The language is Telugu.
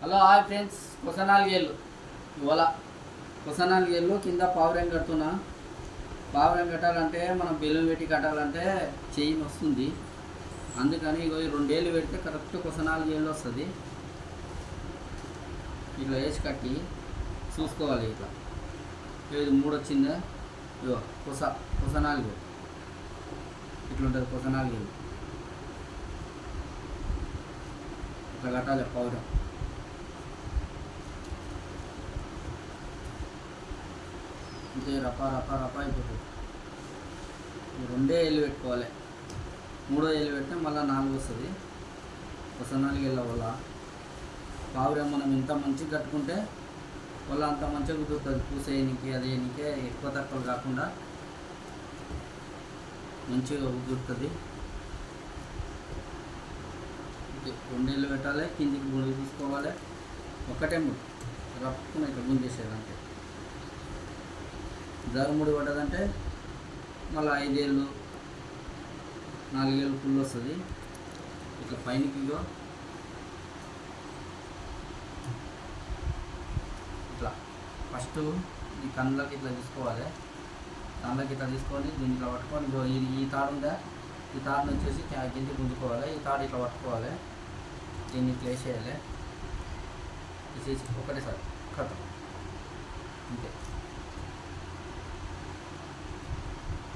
హలో హాయ్ ఫ్రెండ్స్, కొస నాలుగేళ్ళు ఇవాళ కొస నాలుగేళ్ళు కింద పావురం కడుతున్నా. పావురం కట్టాలంటే మనం బెలూన్ పెట్టి కట్టాలంటే చెయ్యి వస్తుంది. అందుకని ఇగో 2 ఏళ్ళు పెడితే కరెక్ట్ కొస నాలుగేళ్ళు వస్తుంది. ఇట్లా వేసి కట్టి చూసుకోవాలి. ఇట్లా ఇది 3 వచ్చిందా, ఇగో కొస కొస 4 ఇట్లుంటుంది. కొస నాలుగేళ్ళు ఇట్లా కట్టాలి పావురం. ఇంతే రపా రపా రపా అయిపోతుంది. 2 ఏళ్ళు పెట్టుకోవాలి. 3వ ఏళ్ళు పెడితే మళ్ళీ 4 వస్తుంది. కొస 4 ఏళ్ళ వల్ల పావురం మనం ఎంత మంచిగా కట్టుకుంటే వల్ల అంత మంచిగా కుదురుతుంది. పూసేయనికి అదేయనికే ఎక్కువ తక్కువ కాకుండా మంచిగా కుదురుతుంది. 2 ఏళ్ళు పెట్టాలి. కిందికి ముడి తీసుకోవాలి. ఒక్కటే ముడి రప్పుకుని ఇట్లా గుంజేసేది అంతే. జగముడి పడ్డదంటే మళ్ళీ 5 ఏళ్ళు 4 ఏళ్ళు ఫుల్ వస్తుంది. ఇట్లా పైనకి ఇట్లా ఫస్ట్ ఈ కళ్ళకి ఇట్లా తీసుకోవాలి. కళ్ళకి ఇట్లా తీసుకొని దీన్ని ఇట్లా పట్టుకొని ఈ తాడు ఉందా, ఈ తాడుని వచ్చేసి కిందికి గుంజుకోవాలి. ఈ తాడు ఇట్లా పట్టుకోవాలి. దీన్ని ఇట్లా వేసేయాలి. తీసేసి ఒకటేసారి కథ అంతే.